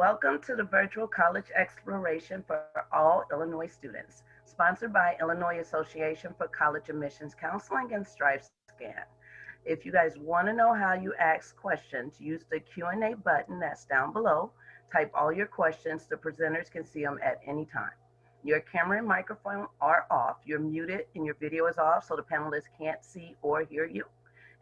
Welcome to the Virtual College Exploration for all Illinois students, sponsored by Illinois Association for College Admissions Counseling and Stripe Scan. If you guys want to know how you ask questions, use the Q&A button that's down below. Type all your questions. The presenters can see them at any time. Your camera and microphone are off. You're muted and your video is off so the panelists can't see or hear you.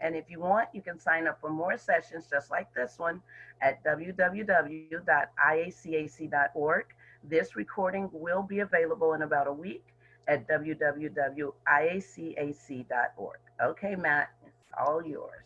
And if you want, you can sign up for more sessions just like this one at www.iacac.org. This recording will be available in about a week at www.iacac.org. Okay, Matt, it's all yours.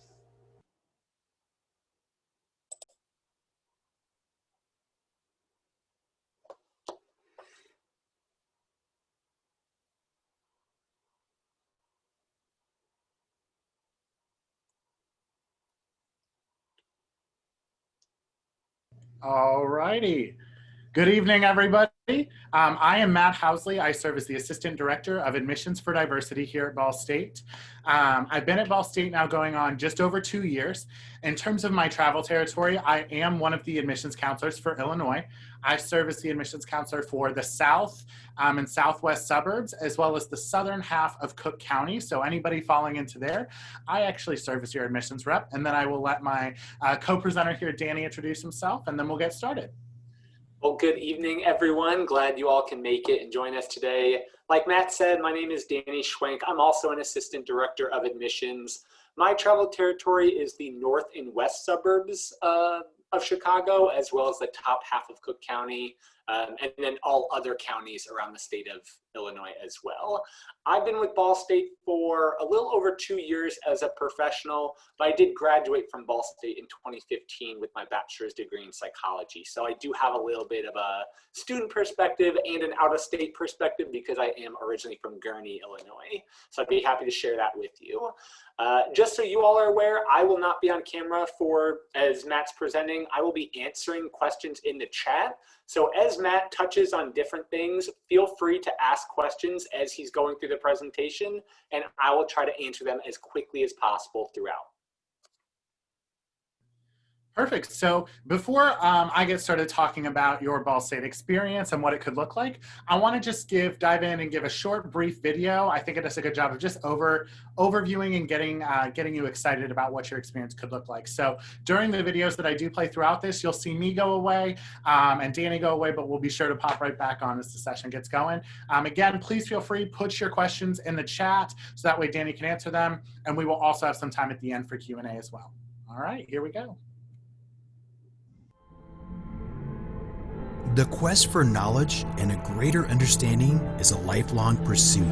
All righty. Good evening, everybody. I am Matt Housley. I serve as the Assistant Director of Admissions for Diversity here at Ball State. I've been at Ball State now going on just over 2 years. In terms of my travel territory, I am one of the admissions counselors for Illinois. I serve as the admissions counselor for the south and southwest suburbs, as well as the southern half of Cook County. So anybody falling into there, I actually serve as your admissions rep. And then I will let my co-presenter here, Danny, introduce himself, and then we'll get started. Well, good evening, everyone. Glad you all can make it and join us today. Like Matt said, my name is Danny Schwenk. I'm also an Assistant Director of Admissions. My travel territory is the north and west suburbs of Chicago, as well as the top half of Cook County, and then all other counties around the state of Illinois as well. I've been with Ball State for a little over 2 years as a professional, but I did graduate from Ball State in 2015 with my bachelor's degree in psychology. So I do have a little bit of a student perspective and an out-of-state perspective because I am originally from Gurnee, Illinois. So I'd be happy to share that with you. Just so you all are aware, I will not be on camera as Matt's presenting. I will be answering questions in the chat. So as Matt touches on different things, feel free to ask questions as he's going through the presentation, and I will try to answer them as quickly as possible throughout. Perfect. So before I get started talking about your Ball State experience and what it could look like, I want to just dive in and give a short, brief video. I think it does a good job of just overviewing and getting you excited about what your experience could look like. So during the videos that I do play throughout this, you'll see me go away and Danny go away, but we'll be sure to pop right back on as the session gets going. Again, please feel free, put your questions in the chat so that way Danny can answer them. And we will also have some time at the end for Q&A as well. All right, here we go. The quest for knowledge and a greater understanding is a lifelong pursuit.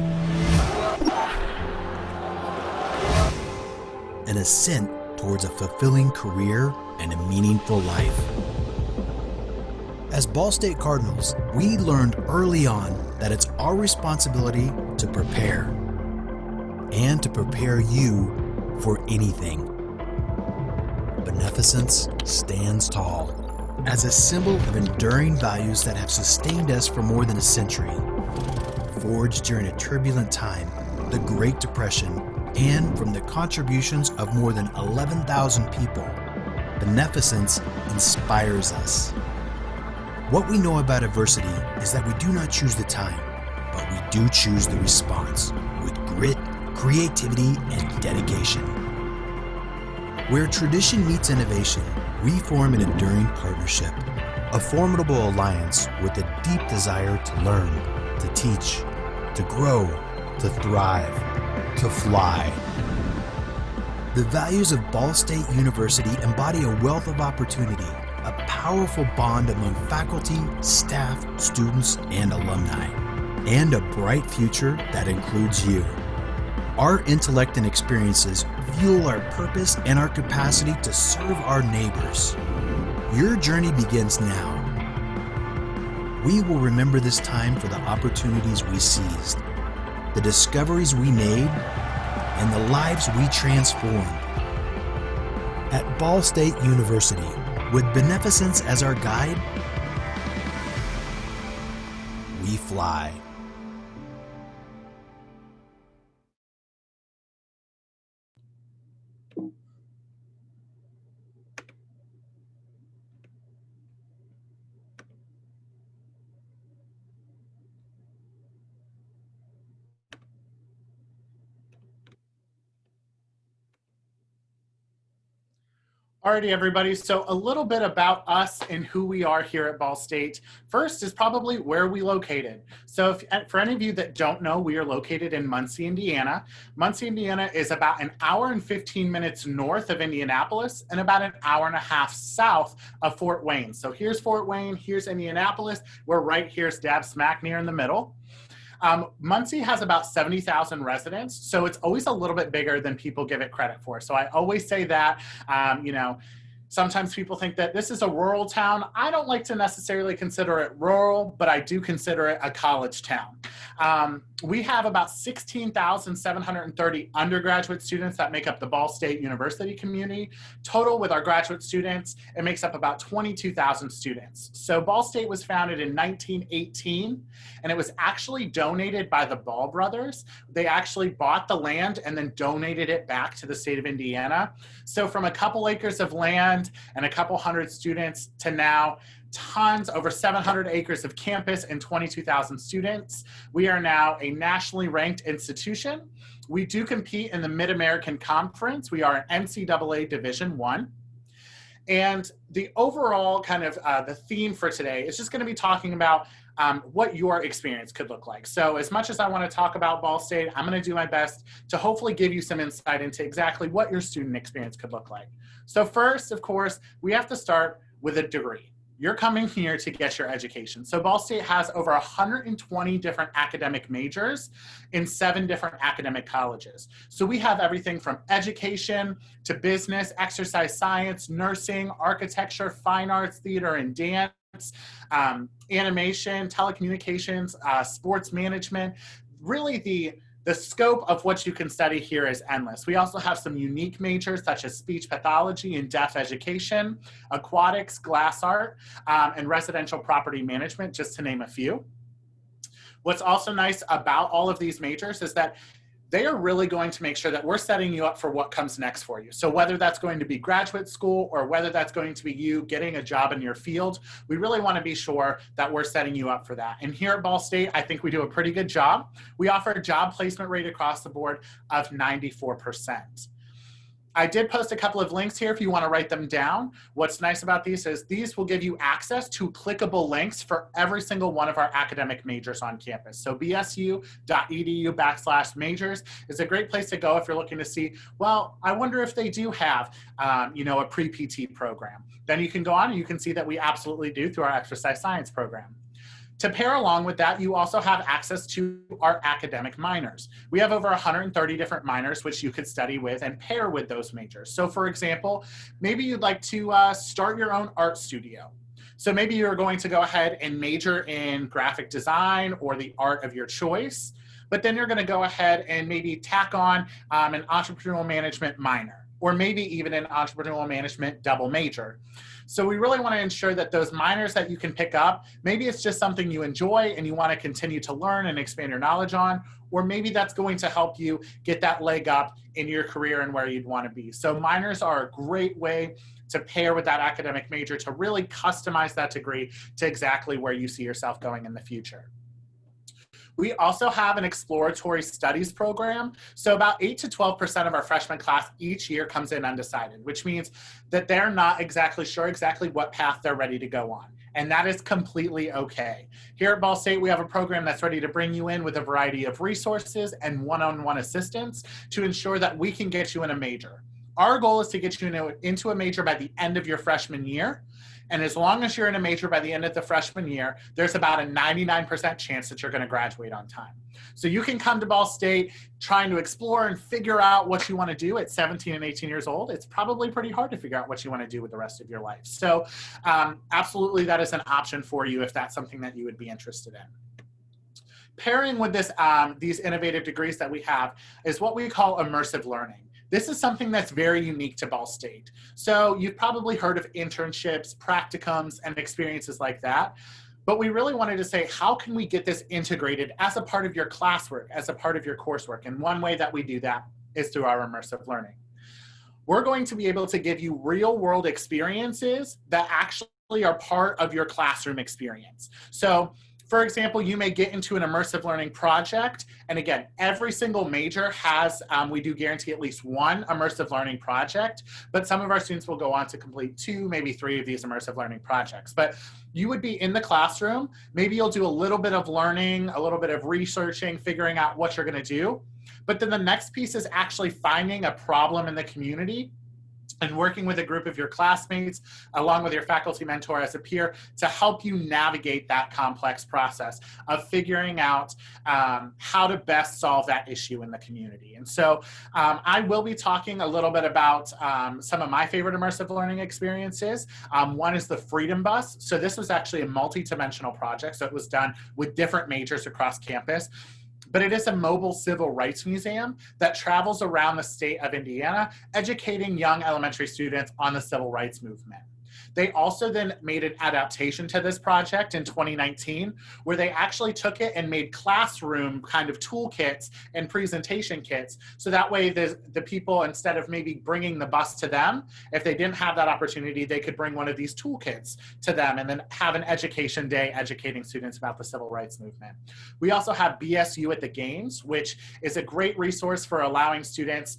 An ascent towards a fulfilling career and a meaningful life. As Ball State Cardinals, we learned early on that it's our responsibility to prepare and to prepare you for anything. Beneficence stands tall as a symbol of enduring values that have sustained us for more than a century. Forged during a turbulent time, the Great Depression, and from the contributions of more than 11,000 people, beneficence inspires us. What we know about adversity is that we do not choose the time, but we do choose the response with grit, creativity, and dedication. Where tradition meets innovation, we form an enduring partnership, a formidable alliance with a deep desire to learn, to teach, to grow, to thrive, to fly. The values of Ball State University embody a wealth of opportunity, a powerful bond among faculty, staff, students, and alumni, and a bright future that includes you. Our intellect and experiences fuel our purpose and our capacity to serve our neighbors. Your journey begins now. We will remember this time for the opportunities we seized, the discoveries we made, and the lives we transformed. At Ball State University, with beneficence as our guide, we fly. Alrighty, everybody. So a little bit about us and who we are here at Ball State. First is probably where we located. So for any of you that don't know, we are located in Muncie, Indiana. Muncie, Indiana is about an hour and 15 minutes north of Indianapolis and about an hour and a half south of Fort Wayne. So here's Fort Wayne, here's Indianapolis. We're right here, dab smack near in the middle. Muncie has about 70,000 residents, so it's always a little bit bigger than people give it credit for. So I always say that, sometimes people think that this is a rural town. I don't like to necessarily consider it rural, but I do consider it a college town. We have about 16,730 undergraduate students that make up the Ball State University community. Total with our graduate students, it makes up about 22,000 students. So Ball State was founded in 1918, and it was actually donated by the Ball brothers. They actually bought the land and then donated it back to the state of Indiana. So from a couple acres of land and a couple hundred students to now tons, over 700 acres of campus and 22,000 students. We are now a nationally ranked institution. We do compete in the Mid-American Conference. We are an NCAA Division I. And the overall kind of the theme for today is just going to be talking about what your experience could look like. So as much as I want to talk about Ball State, I'm going to do my best to hopefully give you some insight into exactly what your student experience could look like. So first, of course, we have to start with a degree. You're coming here to get your education. So Ball State has over 120 different academic majors in 7 different academic colleges. So we have everything from education to business, exercise science, nursing, architecture, fine arts, theater and dance, animation, telecommunications, sports management. Really the scope of what you can study here is endless. We also have some unique majors such as speech pathology and deaf education, aquatics, glass art, and residential property management, just to name a few. What's also nice about all of these majors is that they are really going to make sure that we're setting you up for what comes next for you. So whether that's going to be graduate school or whether that's going to be you getting a job in your field, we really want to be sure that we're setting you up for that. And here at Ball State, I think we do a pretty good job. We offer a job placement rate across the board of 94%. I did post a couple of links here if you want to write them down. What's nice about these is these will give you access to clickable links for every single one of our academic majors on campus. So bsu.edu/majors is a great place to go if you're looking to see, well, I wonder if they do have, a pre-PT program. Then you can go on and you can see that we absolutely do through our exercise science program. To pair along with that, you also have access to our academic minors. We have over 130 different minors which you could study with and pair with those majors. So for example, maybe you'd like to start your own art studio. So maybe you're going to go ahead and major in graphic design or the art of your choice, but then you're going to go ahead and maybe tack on an entrepreneurial management minor, or maybe even an entrepreneurial management double major. So we really want to ensure that those minors that you can pick up, maybe it's just something you enjoy and you want to continue to learn and expand your knowledge on, or maybe that's going to help you get that leg up in your career and where you'd want to be. So minors are a great way to pair with that academic major to really customize that degree to exactly where you see yourself going in the future. We also have an exploratory studies program. So about 8 to 12% of our freshman class each year comes in undecided, which means that they're not exactly sure exactly what path they're ready to go on. And that is completely okay. Here at Ball State, we have a program that's ready to bring you in with a variety of resources and one-on-one assistance to ensure that we can get you in a major. Our goal is to get you into a major by the end of your freshman year. And as long as you're in a major by the end of the freshman year, there's about a 99% chance that you're going to graduate on time. So you can come to Ball State trying to explore and figure out what you want to do at 17 and 18 years old. It's probably pretty hard to figure out what you want to do with the rest of your life. So absolutely that is an option for you if that's something that you would be interested in. Pairing with this, these innovative degrees that we have is what we call immersive learning. This is something that's very unique to Ball State. So you've probably heard of internships, practicums, and experiences like that. But we really wanted to say, how can we get this integrated as a part of your classwork, as a part of your coursework? And one way that we do that is through our immersive learning. We're going to be able to give you real world experiences that actually are part of your classroom experience. So For example, you may get into an immersive learning project. And again, every single major has, we do guarantee at least one immersive learning project, but some of our students will go on to complete 2, maybe 3 of these immersive learning projects. But you would be in the classroom. Maybe you'll do a little bit of learning, a little bit of researching, figuring out what you're going to do. But then the next piece is actually finding a problem in the community and working with a group of your classmates, along with your faculty mentor as a peer, to help you navigate that complex process of figuring out how to best solve that issue in the community. And so I will be talking a little bit about some of my favorite immersive learning experiences. One is the Freedom Bus. So this was actually a multi-dimensional project. So it was done with different majors across campus. But it is a mobile civil rights museum that travels around the state of Indiana, educating young elementary students on the civil rights movement. They also then made an adaptation to this project in 2019, where they actually took it and made classroom kind of toolkits and presentation kits. So that way the people, instead of maybe bringing the bus to them, if they didn't have that opportunity, they could bring one of these toolkits to them and then have an education day educating students about the civil rights movement. We also have BSU at the Games, which is a great resource for allowing students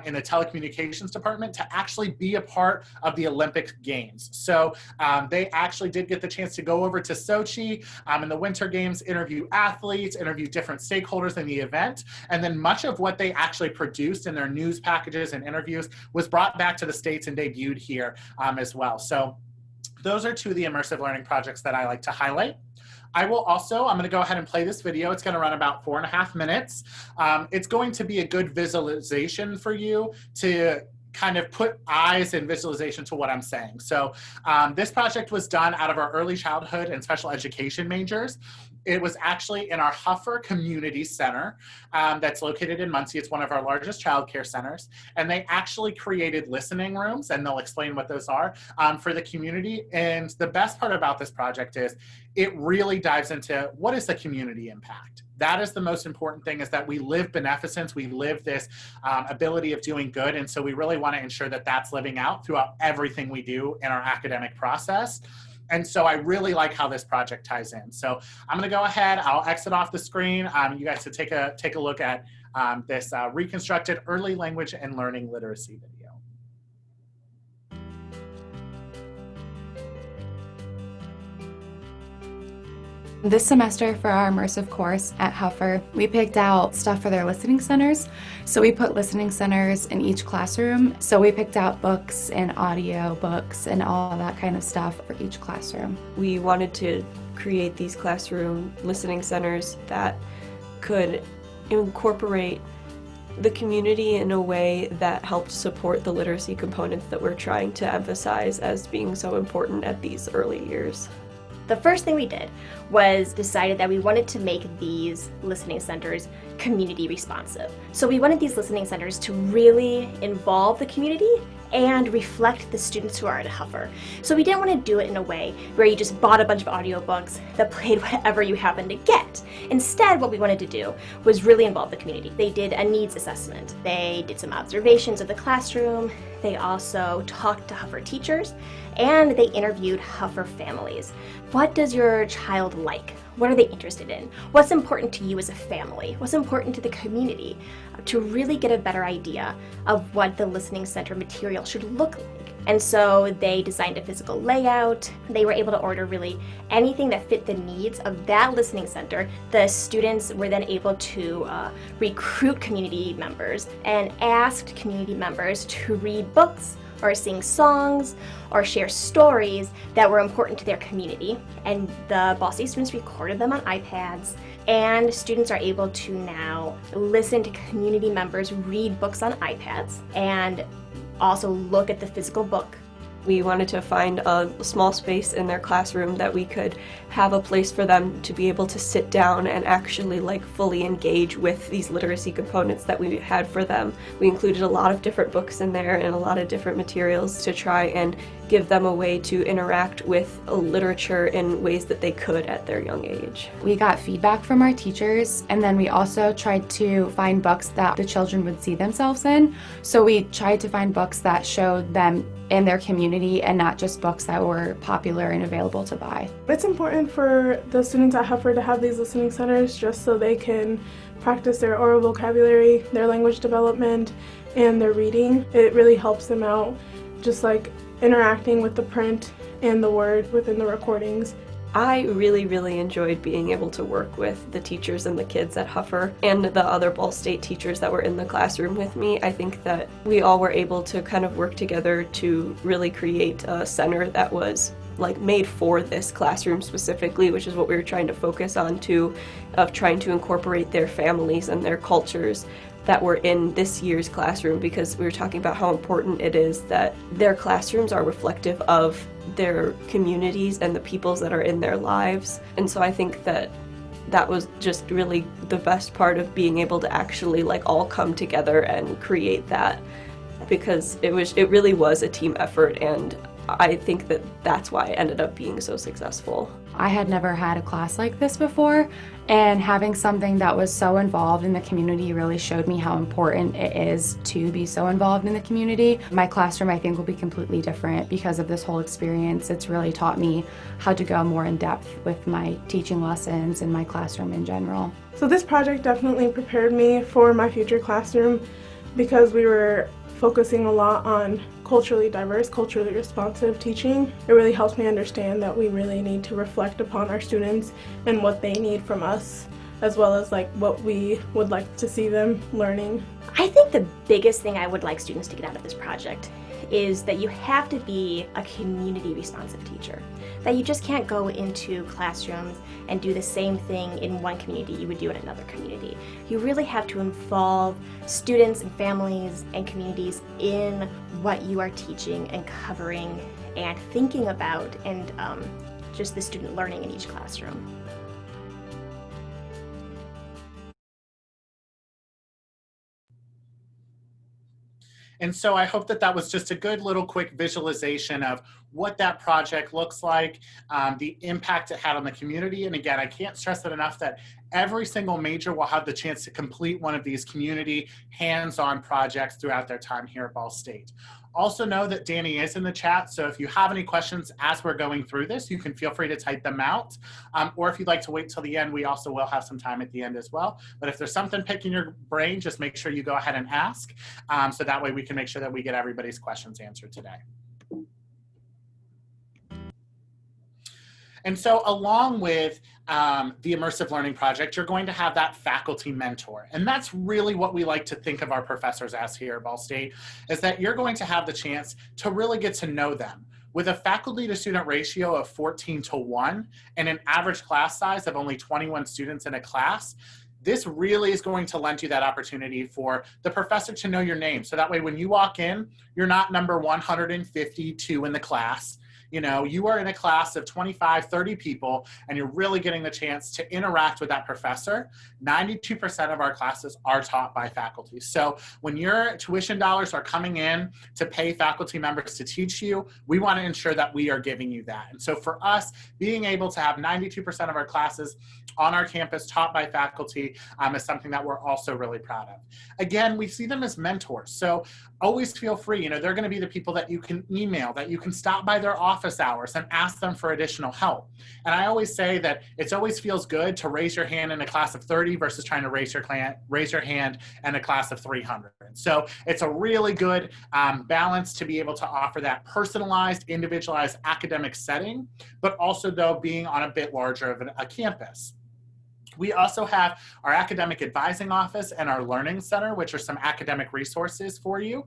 in the telecommunications department to actually be a part of the Olympic Games. So they actually did get the chance to go over to Sochi in the Winter Games, interview athletes, interview different stakeholders in the event. And then much of what they actually produced in their news packages and interviews was brought back to the States and debuted here as well. So those are 2 of the immersive learning projects that I like to highlight. I'm going to go ahead and play this video. It's going to run about 4.5 minutes. It's going to be a good visualization for you to kind of put eyes and visualization to what I'm saying. So this project was done out of our early childhood and special education majors. It was actually in our Huffer Community Center that's located in Muncie. It's one of our largest childcare centers. And they actually created listening rooms, and they'll explain what those are, for the community. And the best part about this project is it really dives into what is the community impact. That is the most important thing, is that we live beneficence, we live this ability of doing good, and so we really want to ensure that that's living out throughout everything we do in our academic process. And so I really like how this project ties in. So I'm going to go ahead, I'll exit off the screen. You guys to take a look at this reconstructed early language and learning literacy video. This semester for our immersive course at Huffer, we picked out stuff for their listening centers. So we put listening centers in each classroom. So we picked out books and audio books and all that kind of stuff for each classroom. We wanted to create these classroom listening centers that could incorporate the community in a way that helped support the literacy components that we're trying to emphasize as being so important at these early years. The first thing we did was decided that we wanted to make these listening centers community responsive. So we wanted these listening centers to really involve the community and reflect the students who are at Huffer. So we didn't want to do it in a way where you just bought a bunch of audiobooks that played whatever you happened to get. Instead, what we wanted to do was really involve the community. They did a needs assessment. They did some observations of the classroom. They also talked to Huffer teachers, and they interviewed Huffer families. What does your child like? What are they interested in? What's important to you as a family? What's important to the community? To really get a better idea of what the listening center material should look like. And so they designed a physical layout. They were able to order really anything that fit the needs of that listening center. The students were then able to recruit community members and asked community members to read books or sing songs or share stories that were important to their community. And the Ball State students recorded them on iPads, and students are able to now listen to community members read books on iPads and also look at the physical book. We wanted to find a small space in their classroom that we could have a place for them to be able to sit down and actually fully engage with these literacy components that we had for them. We included a lot of different books in there and a lot of different materials to try and give them a way to interact with literature in ways that they could at their young age. We got feedback from our teachers, and then we also tried to find books that the children would see themselves in. So we tried to find books that showed them in their community and not just books that were popular and available to buy. It's important for the students at Huffer to have these listening centers just so they can practice their oral vocabulary, their language development, and their reading. It really helps them out, just like interacting with the print and the word within the recordings. I really enjoyed being able to work with the teachers and the kids at Huffer and the other Ball State teachers that were in the classroom with me. I think that we all were able to kind of work together to really create a center that was like made for this classroom specifically, which is what we were trying to focus on too, of trying to incorporate their families and their cultures that were in this year's classroom, because we were talking about how important it is that their classrooms are reflective of their communities and the peoples that are in their lives. And so I think that that was just really the best part of being able to actually like all come together and create that, because it really was a team effort, and I think that that's why it ended up being so successful. I had never had a class like this before, and having something that was so involved in the community really showed me how important it is to be so involved in the community. My classroom, I think, will be completely different because of this whole experience. It's really taught me how to go more in depth with my teaching lessons and my classroom in general. So this project definitely prepared me for my future classroom because we were focusing a lot on culturally diverse, culturally responsive teaching. It really helps me understand that we really need to reflect upon our students and what they need from us, as well as like what we would like to see them learning. I think the biggest thing I would like students to get out of this project is that you have to be a community responsive teacher. That you just can't go into classrooms and do the same thing in one community you would do in another community. You really have to involve students and families and communities in what you are teaching and covering and thinking about, and just the student learning in each classroom. And so I hope that that was just a good little quick visualization of what that project looks like, the impact it had on the community. And again, I can't stress it enough that every single major will have the chance to complete one of these community hands-on projects throughout their time here at Ball State. Also know that Danny is in the chat, so if you have any questions as we're going through this, you can feel free to type them out. Or if you'd like to wait till the end, we also will have some time at the end as well. But if there's something picking your brain, just make sure you go ahead and ask, so that way we can make sure that we get everybody's questions answered today. And so along with the Immersive Learning Project, you're going to have that faculty mentor. And that's really what we like to think of our professors as here at Ball State, is that you're going to have the chance to really get to know them. With a faculty to student ratio of 14:1 and an average class size of only 21 students in a class, this really is going to lend you that opportunity for the professor to know your name. So that way when you walk in, you're not number 152 in the class. You know, you are in a class of 25, 30 people, and you're really getting the chance to interact with that professor. 92% of our classes are taught by faculty. So when your tuition dollars are coming in to pay faculty members to teach you, we want to ensure that we are giving you that. And so for us, being able to have 92% of our classes on our campus taught by faculty is something that we're also really proud of. Again, we see them as mentors. So always feel free, you know, they're going to be the people that you can email, that you can stop by their office hours and ask them for additional help. And I always say that it always feels good to raise your hand in a class of 30 versus trying to raise your hand in a class of 300. So it's a really good balance to be able to offer that personalized, individualized academic setting, but also though being on a bit larger of a campus. We also have our academic advising office and our learning center, which are some academic resources for you.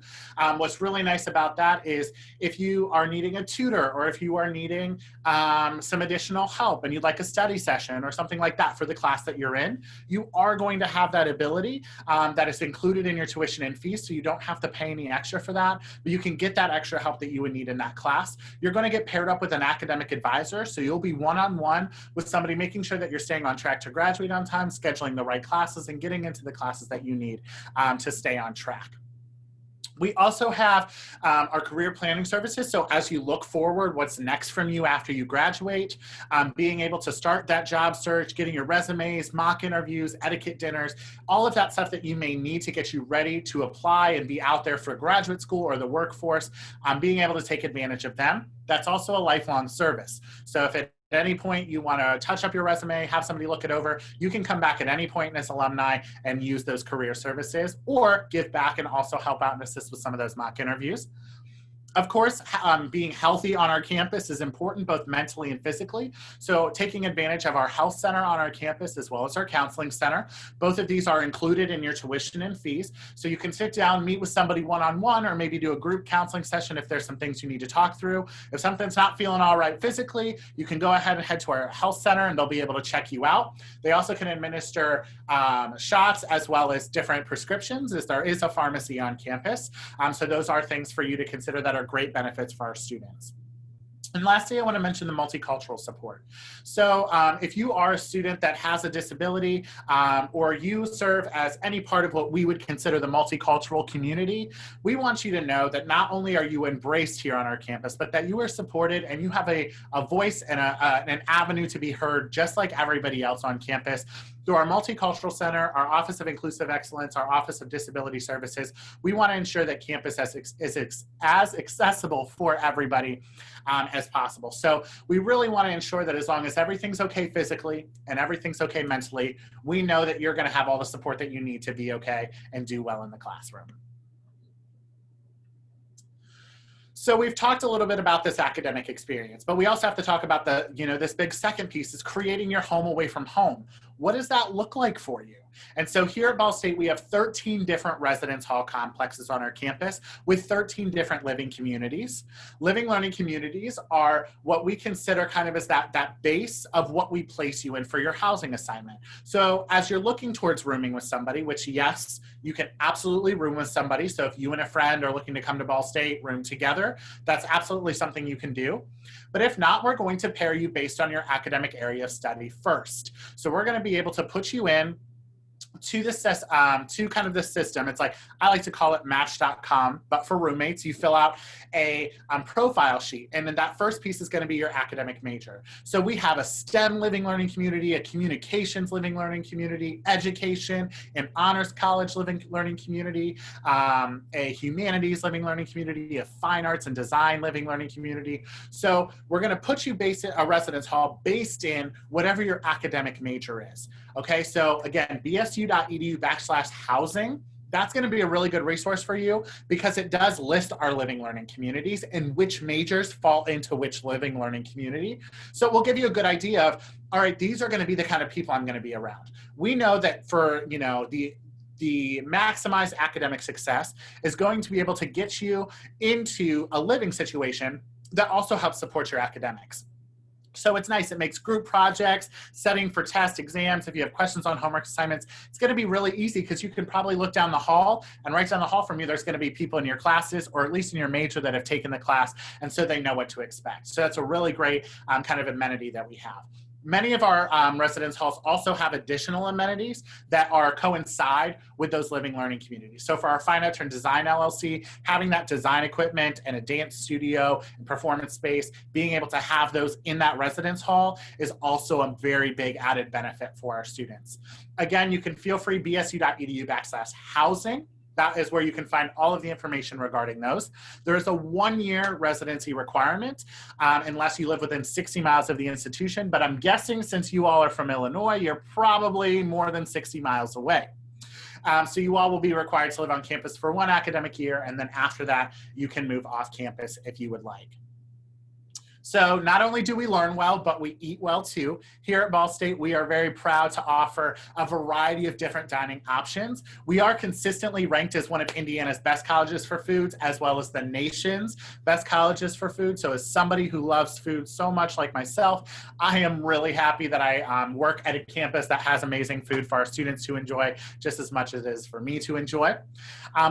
What's really nice about that is if you are needing a tutor or if you are needing some additional help and you'd like a study session or something like that for the class that you're in, you are going to have that ability that is included in your tuition and fees, so you don't have to pay any extra for that, but you can get that extra help that you would need in that class. You're going to get paired up with an academic advisor, so you'll be one-on-one with somebody making sure that you're staying on track to graduate on time, scheduling the right classes, and getting into the classes that you need to stay on track. We also have our career planning services. So as you look forward, what's next from you after you graduate, being able to start that job search, getting your resumes, mock interviews, etiquette dinners, all of that stuff that you may need to get you ready to apply and be out there for graduate school or the workforce, being able to take advantage of them. That's also a lifelong service. So if at any point you want to touch up your resume, have somebody look it over, you can come back at any point as alumni and use those career services, or give back and also help out and assist with some of those mock interviews. Of course, being healthy on our campus is important, both mentally and physically. So taking advantage of our health center on our campus, as well as our counseling center. Both of these are included in your tuition and fees. So you can sit down, meet with somebody one-on-one, or maybe do a group counseling session if there's some things you need to talk through. If something's not feeling all right physically, you can go ahead and head to our health center and they'll be able to check you out. They also can administer shots as well as different prescriptions, as there is a pharmacy on campus. So those are things for you to consider that are great benefits for our students. And lastly, I want to mention the multicultural support. So if you are a student that has a disability or you serve as any part of what we would consider the multicultural community, we want you to know that not only are you embraced here on our campus, but that you are supported and you have a voice and an avenue to be heard just like everybody else on campus. Through our Multicultural Center, our Office of Inclusive Excellence, our Office of Disability Services, we want to ensure that campus is as accessible for everybody as possible. So we really want to ensure that as long as everything's okay physically and everything's okay mentally, we know that you're going to have all the support that you need to be okay and do well in the classroom. So we've talked a little bit about this academic experience, but we also have to talk about the, this big second piece is creating your home away from home. What does that look like for you? And so here at Ball State, we have 13 different residence hall complexes on our campus with 13 different living communities. Living learning communities are what we consider kind of as that base of what we place you in for your housing assignment. So as you're looking towards rooming with somebody, which yes, you can absolutely room with somebody. So if you and a friend are looking to come to Ball State, room together, that's absolutely something you can do. But if not, we're going to pair you based on your academic area of study first. So we're going to be able to put you in to kind of the system. It's like, I like to call it Match.com, but for roommates, you fill out a profile sheet. And then that first piece is going to be your academic major. So we have a STEM living learning community, a communications living learning community, education, an honors college living learning community, a humanities living learning community, a fine arts and design living learning community. So we're going to put you based in a residence hall based in whatever your academic major is. Okay, so again, bsu.edu/housing, that's going to be a really good resource for you because it does list our living learning communities and which majors fall into which living learning community. So it will give you a good idea of, all right, these are going to be the kind of people I'm going to be around. We know that for, the maximized academic success is going to be able to get you into a living situation that also helps support your academics. So it's nice. It makes group projects, setting for test exams. If you have questions on homework assignments, it's going to be really easy because you can probably look down the hall, and right down the hall from you, there's going to be people in your classes, or at least in your major, that have taken the class, and so they know what to expect. So that's a really great kind of amenity that we have. Many of our residence halls also have additional amenities that coincide with those living learning communities. So for our Fine Arts and Design LLC, having that design equipment and a dance studio and performance space, being able to have those in that residence hall is also a very big added benefit for our students. Again, you can feel free, bsu.edu/housing. That is where you can find all of the information regarding those. There is a 1-year residency requirement unless you live within 60 miles of the institution, but I'm guessing since you all are from Illinois, you're probably more than 60 miles away. So you all will be required to live on campus for 1 academic year, and then after that, you can move off campus if you would like. So not only do we learn well, but we eat well too. Here at Ball State, we are very proud to offer a variety of different dining options. We are consistently ranked as one of Indiana's best colleges for foods, as well as the nation's best colleges for food. So as somebody who loves food so much like myself, I am really happy that I work at a campus that has amazing food for our students to enjoy just as much as it is for me to enjoy.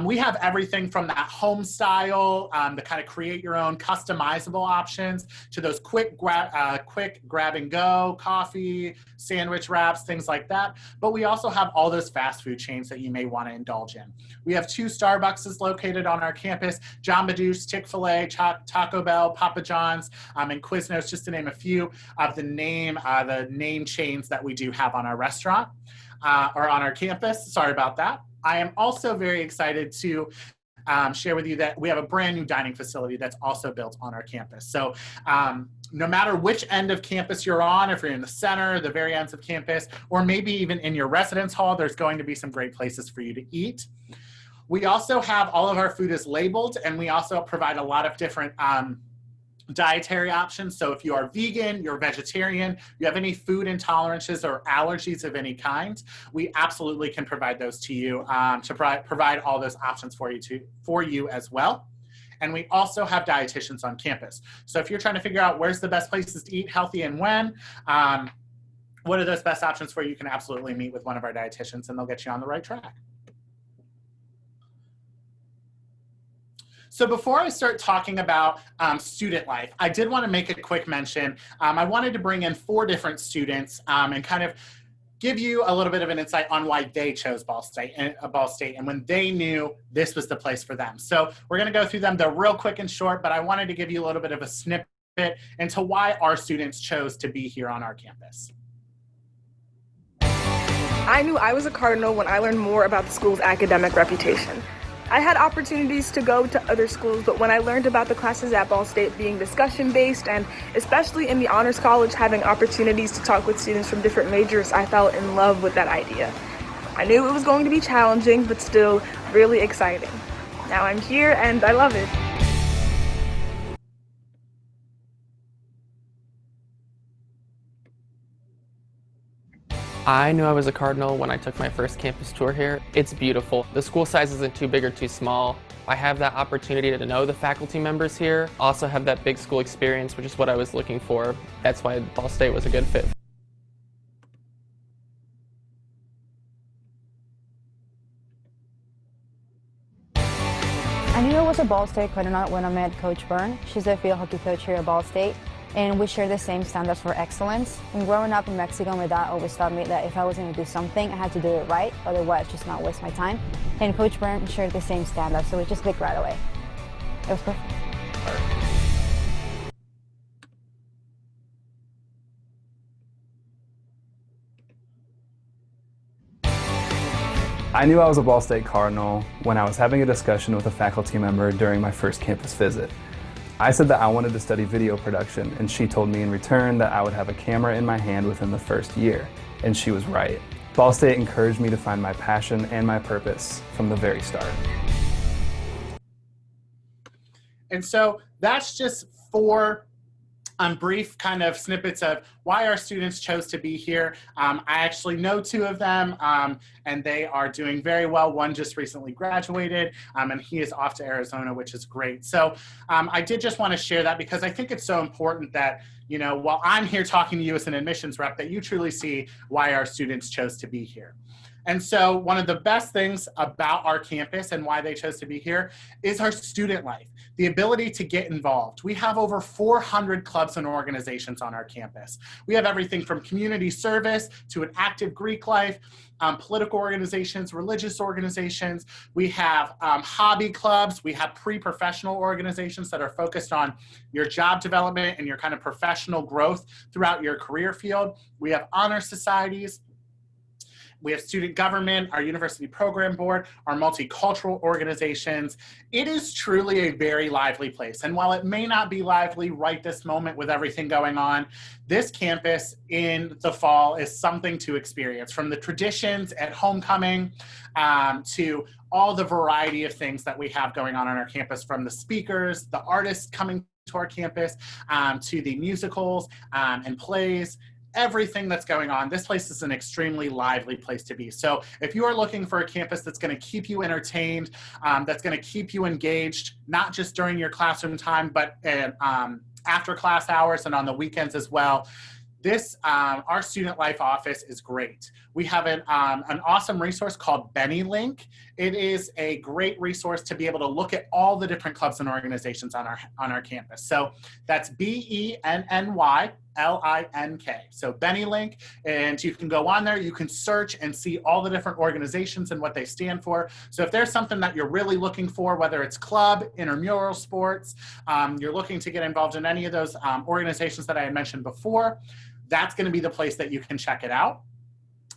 We have everything from that home style, the kind of create your own customizable options, to those quick grab and go, coffee, sandwich wraps, things like that. But we also have all those fast food chains that you may want to indulge in. We have 2 Starbucks located on our campus, Jamba Juice, Chick-fil-A, Taco Bell, Papa John's, and Quiznos, just to name a few of the name chains that we do have on our restaurant or on our campus. Sorry about that. I am also very excited to share with you that we have a brand new dining facility that's also built on our campus. So no matter which end of campus you're on, if you're in the center, the very ends of campus, or maybe even in your residence hall, there's going to be some great places for you to eat. We also have all of our food is labeled, and we also provide a lot of different dietary options. So if you are vegan, you're vegetarian, you have any food intolerances or allergies of any kind, we absolutely can provide those to you to provide all those options for you as well. And we also have dietitians on campus. So if you're trying to figure out where's the best places to eat healthy and when, what are those best options for you, you can absolutely meet with one of our dietitians and they'll get you on the right track. So before I start talking about student life, I did want to make a quick mention. I wanted to bring in 4 different students and kind of give you a little bit of an insight on why they chose Ball State and when they knew this was the place for them. So we're going to go through them. They're real quick and short, but I wanted to give you a little bit of a snippet into why our students chose to be here on our campus. I knew I was a Cardinal when I learned more about the school's academic reputation. I had opportunities to go to other schools, but when I learned about the classes at Ball State being discussion-based and especially in the Honors College having opportunities to talk with students from different majors, I fell in love with that idea. I knew it was going to be challenging, but still really exciting. Now I'm here and I love it. I knew I was a Cardinal when I took my first campus tour here. It's beautiful. The school size isn't too big or too small. I have that opportunity to know the faculty members here. Also have that big school experience, which is what I was looking for. That's why Ball State was a good fit. I knew I was a Ball State Cardinal when I met Coach Byrne. She's the field hockey coach here at Ball State. And we share the same standards for excellence. And growing up in Mexico, my dad always taught me that if I was going to do something, I had to do it right, otherwise just not waste my time. And Coach Byrne shared the same standards, so it just clicked right away. It was perfect. I knew I was a Ball State Cardinal when I was having a discussion with a faculty member during my first campus visit. I said that I wanted to study video production, and she told me in return that I would have a camera in my hand within the first year, and she was right. Ball State encouraged me to find my passion and my purpose from the very start. And so that's just 4 brief kind of snippets of why our students chose to be here. I actually know 2 of them, and they are doing very well. One just recently graduated, and he is off to Arizona, which is great. So I did just want to share that because I think it's so important that, you know, while I'm here talking to you as an admissions rep, that you truly see why our students chose to be here. And so one of the best things about our campus and why they chose to be here is our student life, the ability to get involved. We have over 400 clubs and organizations on our campus. We have everything from community service to an active Greek life, political organizations, religious organizations. We have hobby clubs. We have pre-professional organizations that are focused on your job development and your kind of professional growth throughout your career field. We have honor societies. We have student government, our university program board, our multicultural organizations. It is truly a very lively place. And while it may not be lively right this moment with everything going on, this campus in the fall is something to experience. From the traditions at homecoming to all the variety of things that we have going on our campus, from the speakers, the artists coming to our campus, to the musicals and plays. Everything that's going on. This place is an extremely lively place to be. So if you are looking for a campus that's going to keep you entertained, that's going to keep you engaged, not just during your classroom time, but after class hours and on the weekends as well, this, our student life office is great. We have an awesome resource called BennyLink. it is a great resource to be able to look at all the different clubs and organizations on our campus. So that's BENNYLINK. So BennyLink, and you can go on there, you can search and see all the different organizations and what they stand for. So if there's something that you're really looking for, whether it's club, intramural sports, you're looking to get involved in any of those organizations that I had mentioned before, that's going to be the place that you can check it out.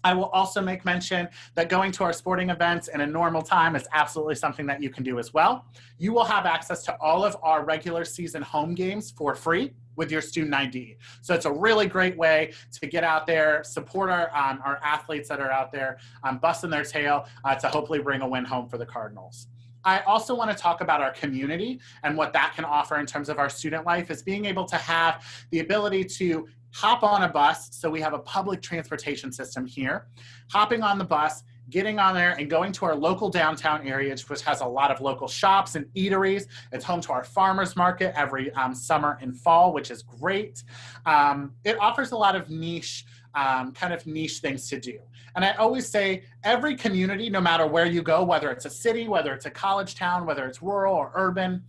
I will also make mention that going to our sporting events in a normal time is absolutely something that you can do as well. You will have access to all of our regular season home games for free with your student ID. So it's a really great way to get out there, support our athletes that are out there busting their tail to hopefully bring a win home for the Cardinals. I also want to talk about our community and what that can offer in terms of our student life, is being able to have the ability to hop on a bus. So we have a public transportation system here. Hopping on the bus, getting on there and going to our local downtown area, which has a lot of local shops and eateries. It's home to our farmers market every summer and fall, which is great. It offers a lot of niche things to do. And I always say every community, no matter where you go, whether it's a city, whether it's a college town, whether it's rural or urban,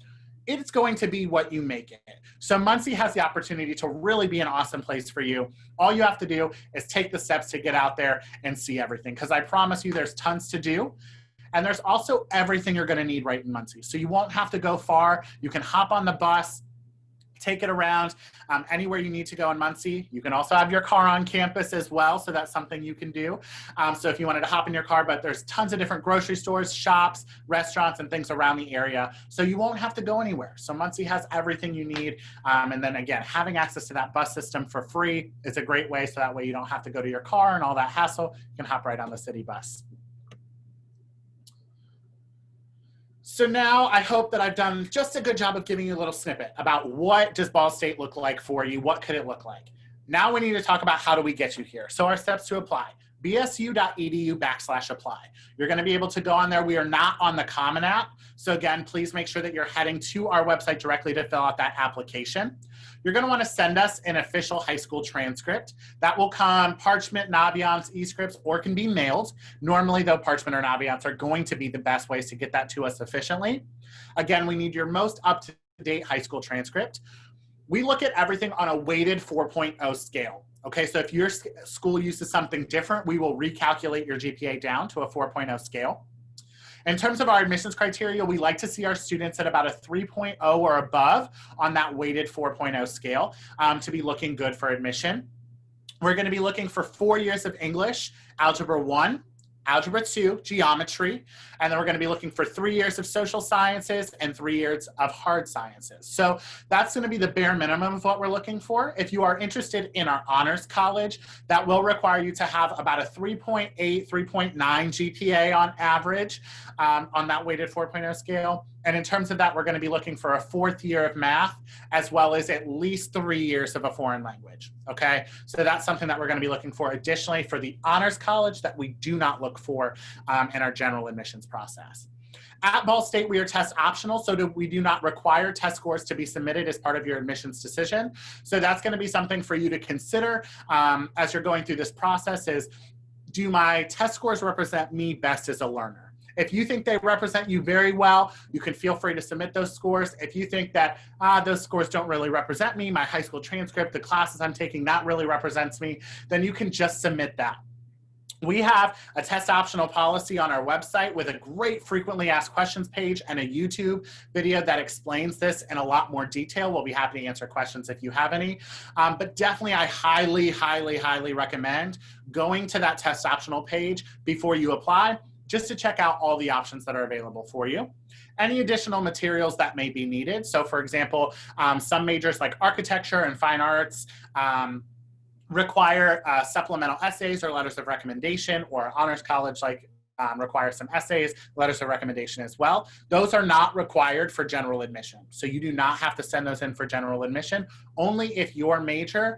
it's going to be what you make it. So Muncie has the opportunity to really be an awesome place for you. All you have to do is take the steps to get out there and see everything, because I promise you there's tons to do. And there's also everything you're going to need right in Muncie. So you won't have to go far. You can hop on the bus, take it around anywhere you need to go in Muncie. You can also have your car on campus as well, so that's something you can do. So if you wanted to hop in your car, but there's tons of different grocery stores, shops, restaurants, and things around the area, so you won't have to go anywhere. So Muncie has everything you need. And then again, having access to that bus system for free is a great way, so that way you don't have to go to your car and all that hassle. You can hop right on the city bus. So now I hope that I've done just a good job of giving you a little snippet about what does Ball State look like for you, what could it look like. Now we need to talk about how do we get you here. So our steps to apply, bsu.edu/apply. You're gonna be able to go on there. We are not on the Common App. So again, please make sure that you're heading to our website directly to fill out that application. You're gonna wanna send us an official high school transcript. That will come parchment, Naviance, e-scripts, or can be mailed. Normally though, parchment or Naviance are going to be the best ways to get that to us efficiently. Again, we need your most up-to-date high school transcript. We look at everything on a weighted 4.0 scale. Okay, so if your school uses something different, we will recalculate your GPA down to a 4.0 scale. In terms of our admissions criteria, we like to see our students at about a 3.0 or above on that weighted 4.0 scale to be looking good for admission. We're going to be looking for 4 years of English, Algebra 1, Algebra 2, Geometry, and then we're going to be looking for 3 years of Social Sciences and 3 years of Hard Sciences. So that's going to be the bare minimum of what we're looking for. If you are interested in our Honors College, that will require you to have about a 3.8, 3.9 GPA on average on that weighted 4.0 scale. And in terms of that, we're going to be looking for a 4th year of math, as well as at least 3 years of a foreign language, okay? So that's something that we're going to be looking for additionally for the Honors College that we do not look for in our general admissions process. At Ball State, we are test optional, so we do not require test scores to be submitted as part of your admissions decision. So that's going to be something for you to consider as you're going through this process is, do my test scores represent me best as a learner? If you think they represent you very well, you can feel free to submit those scores. If you think that those scores don't really represent me, my high school transcript, the classes I'm taking, that really represents me, then you can just submit that. We have a test optional policy on our website with a great frequently asked questions page and a YouTube video that explains this in a lot more detail. We'll be happy to answer questions if you have any. But definitely, I highly, highly, highly recommend going to that test optional page before you apply, just to check out all the options that are available for you. Any additional materials that may be needed. So for example, some majors like architecture and fine arts require supplemental essays or letters of recommendation, or Honors College require some essays, letters of recommendation as well. Those are not required for general admission. So you do not have to send those in for general admission, only if your major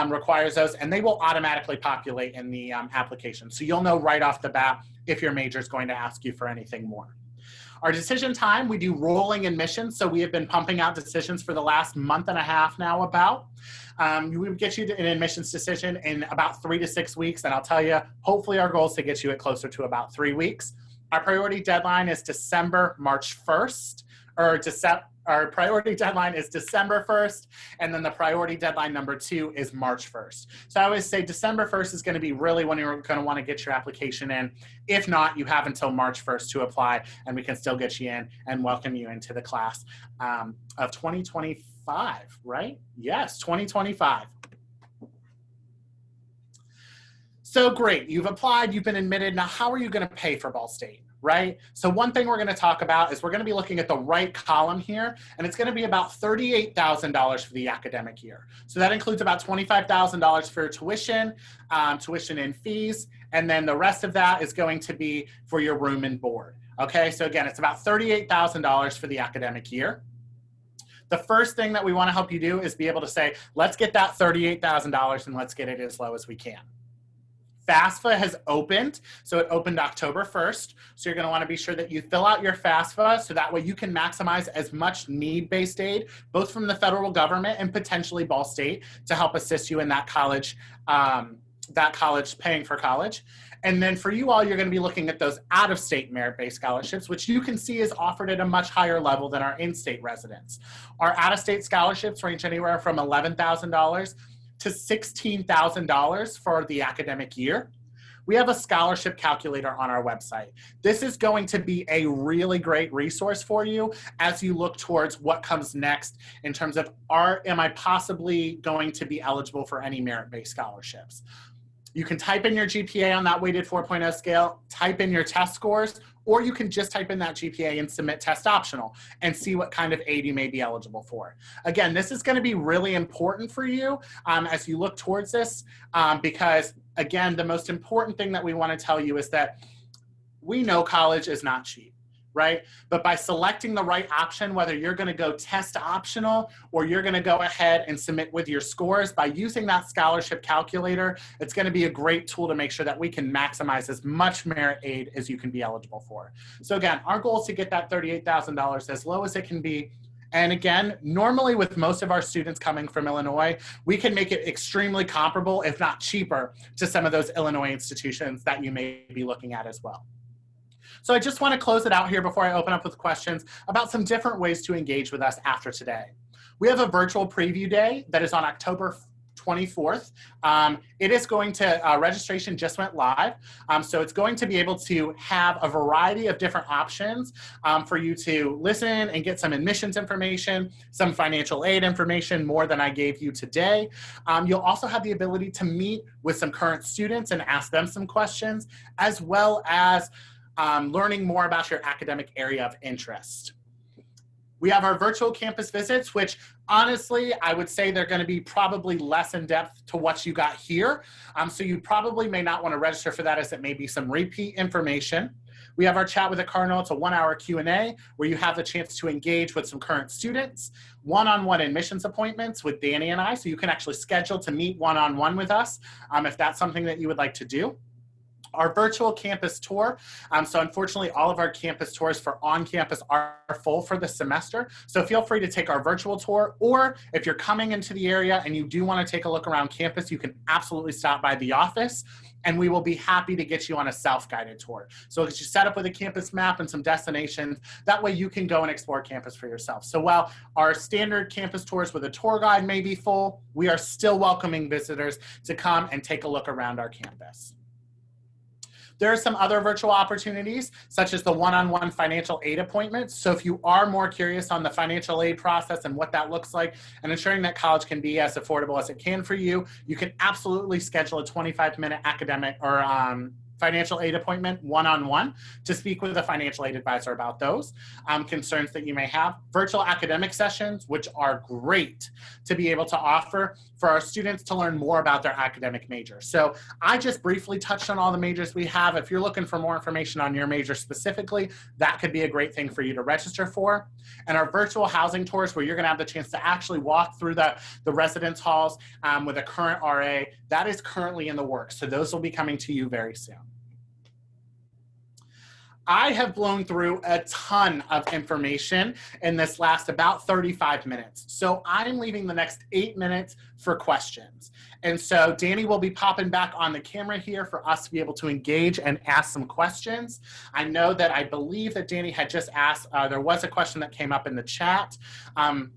requires those, and they will automatically populate in the application. So you'll know right off the bat if your major is going to ask you for anything more. Our decision time, we do rolling admissions. So we have been pumping out decisions for the last month and a half now about. We would get you an admissions decision in about 3 to 6 weeks. And I'll tell you, hopefully our goal is to get you it closer to about 3 weeks. Our priority deadline is March 1st, our priority deadline is December 1st, and then the priority deadline number 2 is March 1st. So I always say December 1st is going to be really when you're going to want to get your application in. If not, you have until March 1st to apply, and we can still get you in and welcome you into the class of 2025, right? Yes, 2025. So great, you've applied, you've been admitted. Now, how are you going to pay for Ball State? Right? So one thing we're going to talk about is we're going to be looking at the right column here, and it's going to be about $38,000 for the academic year. So that includes about $25,000 for tuition, tuition and fees, and then the rest of that is going to be for your room and board. Okay, so again, it's about $38,000 for the academic year. The first thing that we want to help you do is be able to say, let's get that $38,000 and let's get it as low as we can. FAFSA has opened, so it opened October 1st. So you're going to want to be sure that you fill out your FAFSA so that way you can maximize as much need-based aid, both from the federal government and potentially Ball State, to help assist you in that college, paying for college. And then for you all, you're going to be looking at those out-of-state merit-based scholarships, which you can see is offered at a much higher level than our in-state residents. Our out-of-state scholarships range anywhere from $11,000 to $16,000 for the academic year. We have a scholarship calculator on our website. This is going to be a really great resource for you as you look towards what comes next in terms of, am I possibly going to be eligible for any merit-based scholarships? You can type in your GPA on that weighted 4.0 scale, type in your test scores, or you can just type in that GPA and submit test optional and see what kind of aid you may be eligible for. Again, this is going to be really important for you as you look towards this because, again, the most important thing that we want to tell you is that we know college is not cheap, right? But by selecting the right option, whether you're going to go test optional or you're going to go ahead and submit with your scores, by using that scholarship calculator, it's going to be a great tool to make sure that we can maximize as much merit aid as you can be eligible for. So again, our goal is to get that $38,000 as low as it can be. And again, normally with most of our students coming from Illinois, we can make it extremely comparable, if not cheaper, to some of those Illinois institutions that you may be looking at as well. So I just want to close it out here before I open up with questions about some different ways to engage with us after today. We have a virtual preview day that is on October 24th. It is going to, registration just went live. So it's going to be able to have a variety of different options for you to listen and get some admissions information, some financial aid information, more than I gave you today. You'll also have the ability to meet with some current students and ask them some questions, as well as learning more about your academic area of interest. We have our virtual campus visits, which honestly, I would say they're going to be probably less in depth to what you got here. So you probably may not want to register for that, as it may be some repeat information. We have our chat with a Cardinal. It's a 1-hour Q&A where you have the chance to engage with some current students, one-on-one admissions appointments with Danny and I, so you can actually schedule to meet one-on-one with us if that's something that you would like to do. Our virtual campus tour. So unfortunately, all of our campus tours for on-campus are full for the semester. So feel free to take our virtual tour, or if you're coming into the area and you do want to take a look around campus, you can absolutely stop by the office and we will be happy to get you on a self-guided tour. So it's just set up with a campus map and some destinations. That way you can go and explore campus for yourself. So while our standard campus tours with a tour guide may be full, we are still welcoming visitors to come and take a look around our campus. There are some other virtual opportunities, such as the one-on-one financial aid appointments. So if you are more curious on the financial aid process and what that looks like, and ensuring that college can be as affordable as it can for you, you can absolutely schedule a 25-minute academic or financial aid appointment one-on-one to speak with a financial aid advisor about those concerns that you may have. Virtual academic sessions, which are great to be able to offer for our students to learn more about their academic major. So I just briefly touched on all the majors we have. If you're looking for more information on your major specifically, that could be a great thing for you to register for. And our virtual housing tours, where you're gonna have the chance to actually walk through the residence halls with a current RA, that is currently in the works. So those will be coming to you very soon. I have blown through a ton of information in this last about 35 minutes. So I'm leaving the next 8 minutes for questions. And so Danny will be popping back on the camera here for us to be able to engage and ask some questions. I know that I believe that Danny had just asked, there was a question that came up in the chat.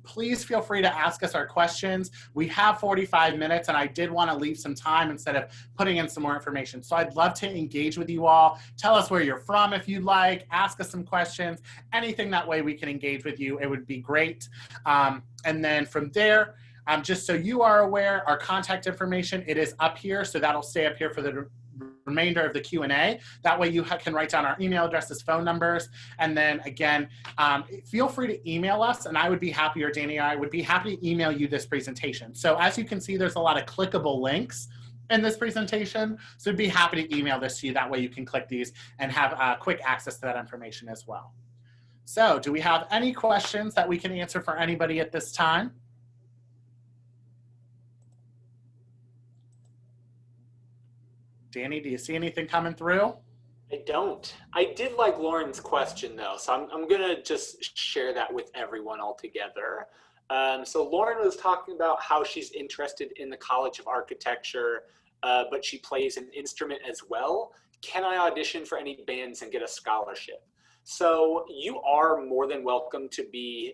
Please feel free to ask us our questions. We have 45 minutes and I did want to leave some time instead of putting in some more information. So I'd love to engage with you all. Tell us where you're from if you'd like, ask us some questions, anything that way we can engage with you. It would be great. And then from there, just so you are aware, our contact information, it is up here. So that'll stay up here for the remainder of the Q&A. That way you can write down our email addresses, phone numbers. And then again, feel free to email us and I would be happy, or Danny and I would be happy to email you this presentation. So as you can see, there's a lot of clickable links in this presentation. So I'd be happy to email this to you. That way you can click these and have quick access to that information as well. So do we have any questions that we can answer for anybody at this time? Danny, do you see anything coming through? I don't. I did like Lauren's question though, so I'm gonna just share that with everyone all together. So Lauren was talking about how she's interested in the College of Architecture, but she plays an instrument as well. Can I audition for any bands and get a scholarship? So you are more than welcome to be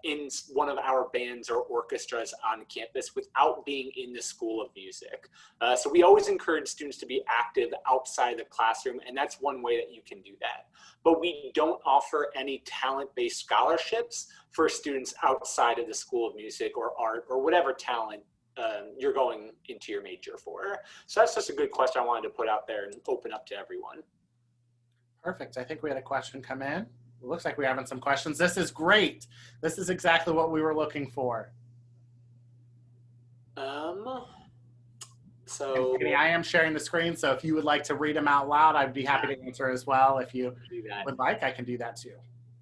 in one of our bands or orchestras on campus without being in the School of Music. So we always encourage students to be active outside the classroom, and that's one way that you can do that. But we don't offer any talent-based scholarships for students outside of the School of Music or art or whatever talent you're going into your major for. So that's just a good question I wanted to put out there and open up to everyone. Perfect. I think we had a question come in. It looks like we're having some questions. This is great. This is exactly what we were looking for. So I am sharing the screen, so if you would like to read them out loud, I'd be happy to answer as well. If you would like, I can do that too.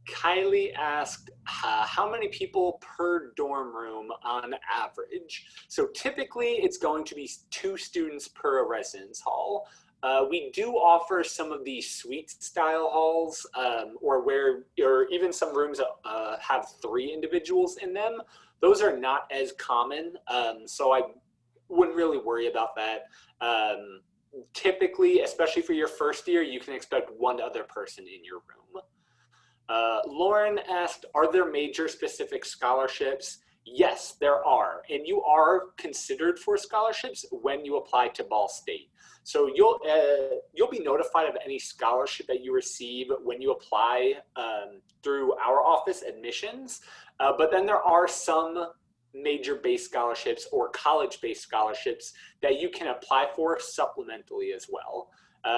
Kylie asked, how many people per dorm room on average? So typically it's going to be 2 students per residence hall. We do offer some of the suite style halls or even some rooms that have 3 individuals in them. Those are not as common, so I wouldn't really worry about that. Typically, especially for your first year, you can expect 1 other person in your room. Lauren asked, are there major specific scholarships? Yes, there are, and you are considered for scholarships when you apply to Ball State. So you'll be notified of any scholarship that you receive when you apply through our office admissions. But then there are some major-based scholarships or college-based scholarships that you can apply for supplementally as well.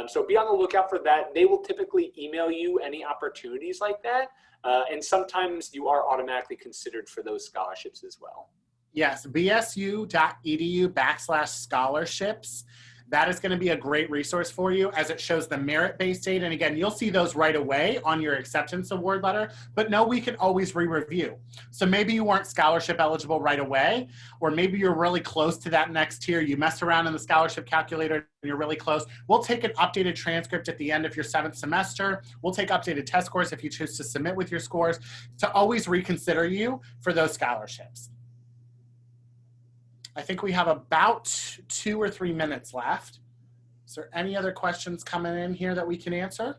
So be on the lookout for that. They will typically email you any opportunities like that. And sometimes you are automatically considered for those scholarships as well. Yes, bsu.edu/scholarships. That is going to be a great resource for you as it shows the merit-based data. And again, you'll see those right away on your acceptance award letter, but no, we can always re-review. So maybe you weren't scholarship eligible right away, or maybe you're really close to that next tier. You messed around in the scholarship calculator and you're really close. We'll take an updated transcript at the end of your 7th semester. We'll take updated test scores if you choose to submit with your scores to always reconsider you for those scholarships. I think we have about 2 or 3 minutes left. Is there any other questions coming in here that we can answer?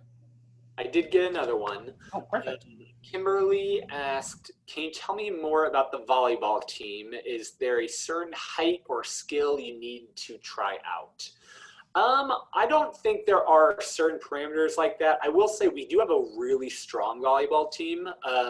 I did get another one. Oh, perfect. Kimberly asked, can you tell me more about the volleyball team? Is there a certain height or skill you need to try out? I don't think there are certain parameters like that. I will say we do have a really strong volleyball team.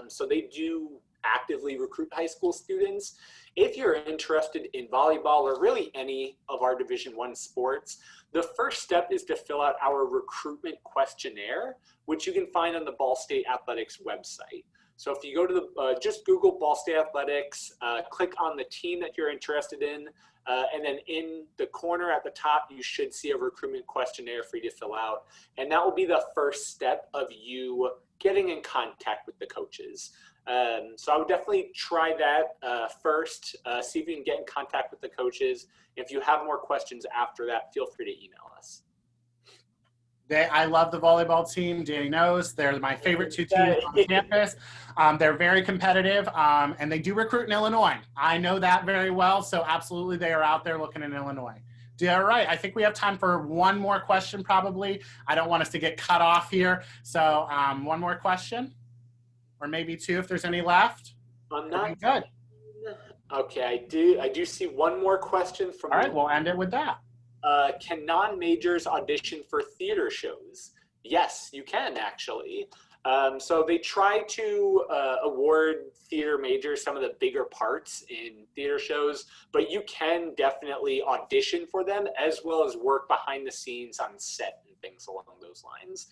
So they do actively recruit high school students. If you're interested in volleyball or really any of our Division I sports, the first step is to fill out our recruitment questionnaire, which you can find on the Ball State Athletics website. So if you go to the, just Google Ball State Athletics, click on the team that you're interested in, and then in the corner at the top, you should see a recruitment questionnaire for you to fill out. And that will be the first step of you getting in contact with the coaches. So I would definitely try that first, see if you can get in contact with the coaches. If you have more questions after that, feel free to email us. I love the volleyball team. Danny knows they're my favorite two teams on campus. They're very competitive, and they do recruit in Illinois. I know that very well, so absolutely they are out there looking in Illinois. All right, I think we have time for one more question probably. I don't want us to get cut off here. So one more question, or maybe two if there's any left. I'm not good. Okay, I do see one more question from All right, we'll end it with that. Can non-majors audition for theater shows? Yes, you can actually. So they try to award theater majors some of the bigger parts in theater shows, but you can definitely audition for them as well as work behind the scenes on set and things along those lines.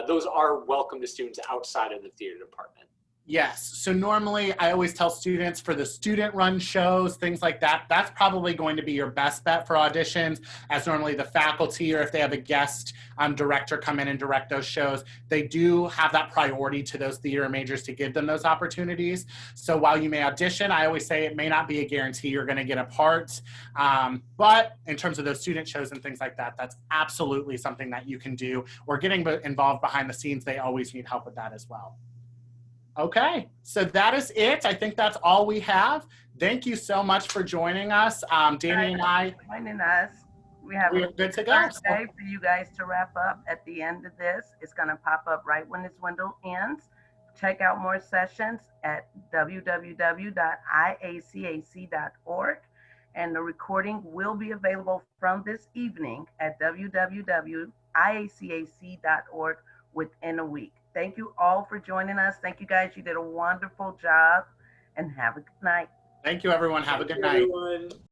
Those are welcome to students outside of the theater department. Yes. So normally I always tell students for the student run shows, things like that, that's probably going to be your best bet for auditions, as normally the faculty, or if they have a guest director come in and direct those shows, they do have that priority to those theater majors to give them those opportunities. So while you may audition, I always say it may not be a guarantee you're going to get a part. But in terms of those student shows and things like that, that's absolutely something that you can do. Or getting involved behind the scenes, they always need help with that as well. Okay, so that is it. I think that's all we have. Thank you so much for joining us. Danny and I. Joining us. We have a good to go. Thursday for you guys to wrap up at the end of this. It's going to pop up right when this window ends. Check out more sessions at www.iacac.org. And the recording will be available from this evening at www.iacac.org within a week. Thank you all for joining us. Thank you guys. You did a wonderful job, and have a good night. Thank you, everyone. Have a good night. Everyone.